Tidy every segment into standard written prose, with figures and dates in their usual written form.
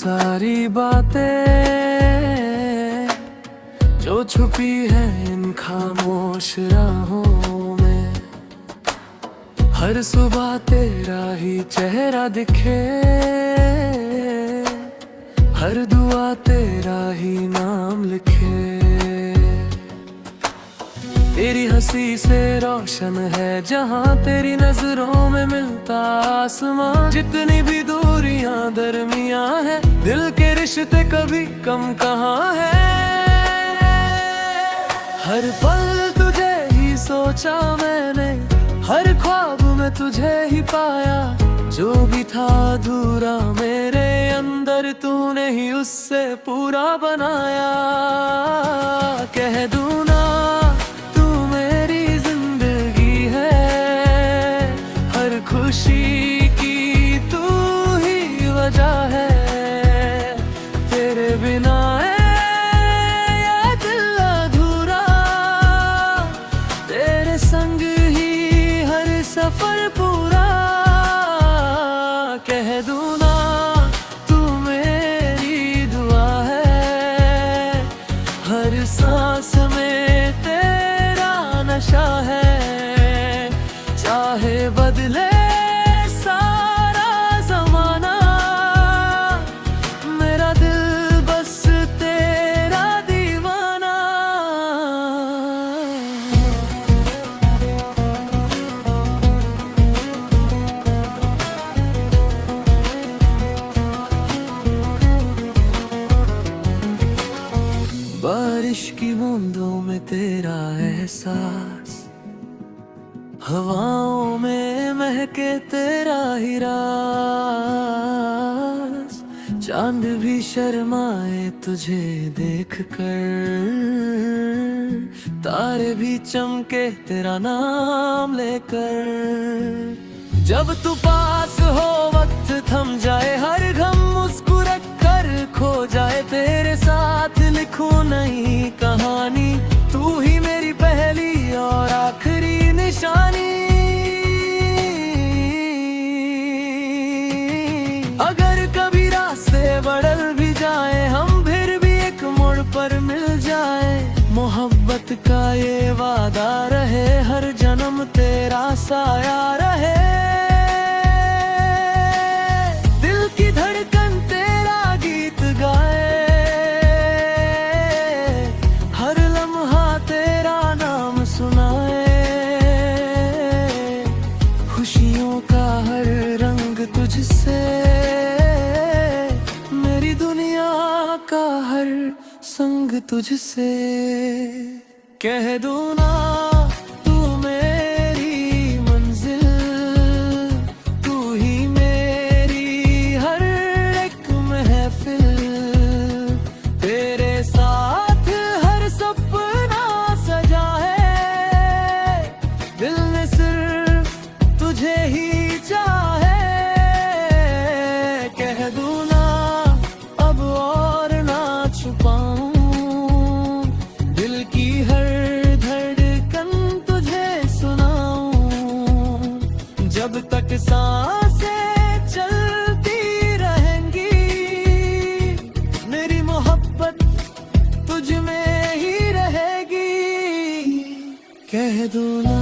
सारी बातें जो छुपी है इन खामोश राहों में। हर सुबह तेरा ही चेहरा दिखे, हर दुआ तेरा ही नाम लिखे। तेरी हंसी से रोशन है जहां, तेरी नजरों में मिलता आसमां। जितनी भी दूरियां दरमियां है, दिल के रिश्ते कभी कम कहाँ है। हर पल तुझे ही सोचा मैंने, हर ख्वाब में तुझे ही पाया। जो भी था अधूरा मेरे अंदर, तूने ही उससे पूरा बनाया। कह दूं ना तू मेरी जिंदगी है, हर खुशी की तू ही वजह है। तेरे बिना ये दिल अधूरा, तेरे संग ही हर सफर पूरा। कह दूं ना तू मेरी दुआ है, हर सांस में तेरा नशा है। चाहे बदले सारा जमाना, मेरा दिल बस तेरा दीवाना। बारिश की बूंदों में तेरा एहसास, हवाओं में महके तेरा ही राज। चांद भी शर्माए तुझे देखकर, तारे भी चमके तेरा नाम लेकर। जब तू पास हो वक्त थम जाए, हर गम मुस्कुरा कर खो जाए। तेरे साथ लिखूं नई कहानी, तू ही मेरी पहली और आखिरी निशानी। अगर कभी रास्ते बदल भी जाए, हम फिर भी एक मोड़ पर मिल जाए। मोहब्बत का ये वादा रहे, हर जन्म तेरा साया रहे। दिल की धड़कन तेरा गीत गाए, हर लम्हा तेरा नाम सुनाए। खुशियों का हर रंग तुझसे, मेरी दुनिया का हर संग तुझसे। कह दूं ना तू मेरी मंजिल, तू ही मेरी हर एक महफिल। तेरे साथ हर सपना सजा है, दिल ने सिर्फ तुझे ही चाहे। कह दूं ना अब और ना छुपाऊं, दिल की हर धड़कन तुझे सुनाऊं। जब तक सांसें चलती रहेंगी, मेरी मोहब्बत तुझ में ही रहेगी। कह दूं ना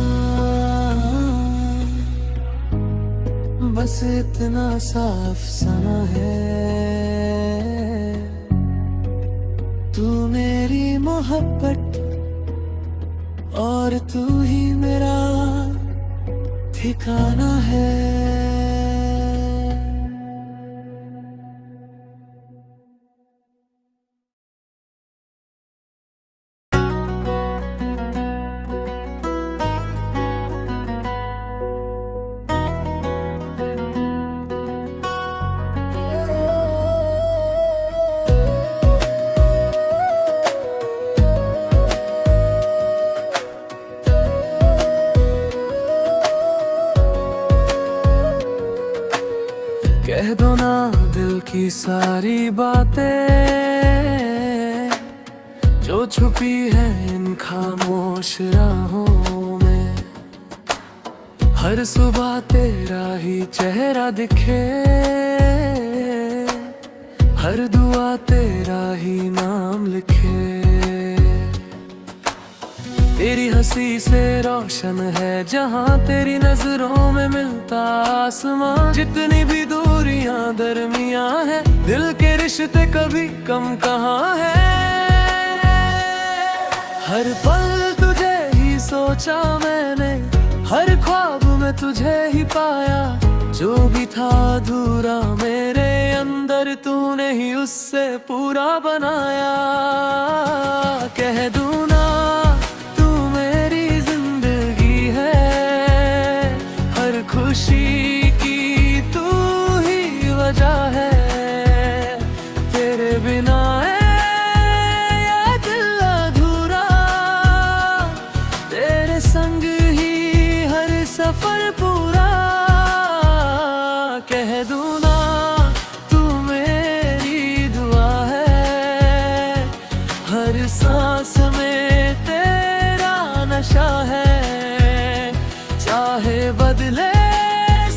बस इतना साफ सना है, तू मेरी मोहब्बत और तू ही मेरा ठिकाना है। कह दो ना दिल की सारी बातें जो छुपी है इन खामोश राहों में। हर सुबह तेरा ही चेहरा दिखे, हर दुआ तेरा ही नाम लिखे। तेरी हंसी से रोशन है जहां, तेरी नजरों में मिलता आसमां। जितनी भी दूरियां दरमियां है, दिल के रिश्ते कभी कम कहाँ है। हर पल तुझे ही सोचा मैंने, हर ख्वाब में तुझे ही पाया। जो भी था अधूरा मेरे अंदर, तूने ही उससे पूरा बनाया। कह दूं ना तू मेरी जिंदगी है, हर खुशी की तू ही वजह है। तेरे बिना ये दिल अधूरा, तेरे संग ही हर सफर पूरा। कह दूं ना तू मेरी दुआ है, हर सांस में तेरा नशा है। चाहे बदले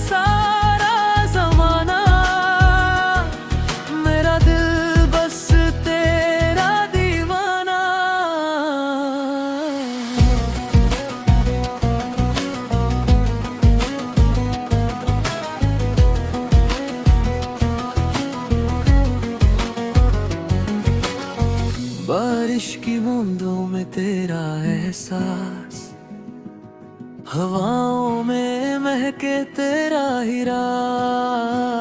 सारा जमाना, मेरा दिल बस तेरा दीवाना। बारिश की बूंदों में तेरा एहसास, हवाओं में महके तेरा ही राज।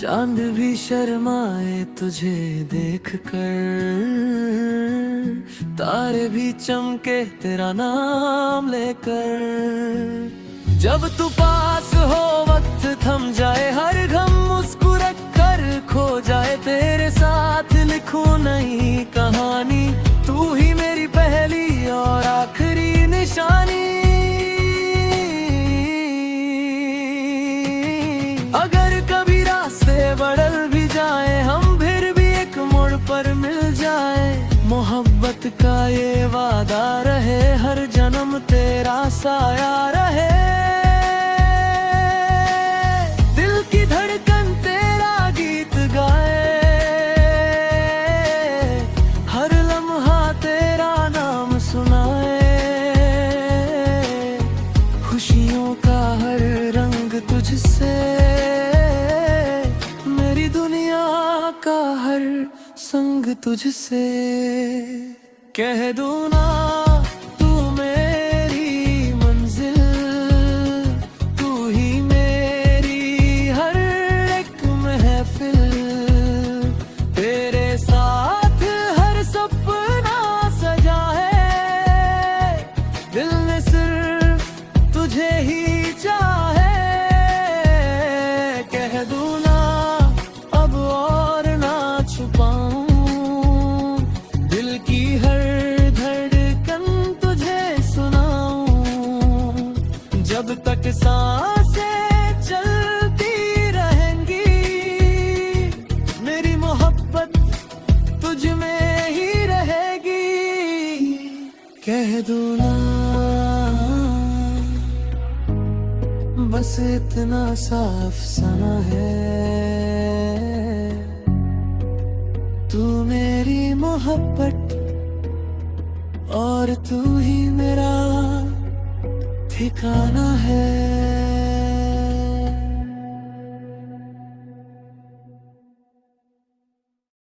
चांद भी शर्माए तुझे देखकर, तारे भी चमके तेरा नाम लेकर। जब तू पास हो वक्त थम जाए, हर गम मुस्कुरा कर खो जाए। तेरे साथ लिखूं नई कहानी, तू ही मेरी पहली और आखिरी निशानी। अगर कभी रास्ते बदल भी जाए, हम फिर भी एक मोड़ पर मिल जाए। मोहब्बत का ये वादा रहे, हर जन्म तेरा साया रहे। दिल की धड़कन तेरा गीत गाए, हर लम्हा तेरा नाम सुनाए। खुशियों का हर रंग तुझसे, मेरी दुनिया का हर संग तुझसे। कह दूं ना तू मेरी मंजिल, तू ही मेरी हर एक महफिल। तेरे साथ हर सपना सजा है, दिल ने सिर्फ तुझे ही चाहे। कह दूं ना अब और ना छुपाऊं, दिल की हर धड़कन तुझे सुनाऊं। जब तक सांसें चलती रहेंगी, मेरी मोहब्बत तुझ में ही रहेगी। कह दूं ना बस इतना सा अफसाना है, तू मेरी मोहब्बत और तू ही मेरा ठिकाना है।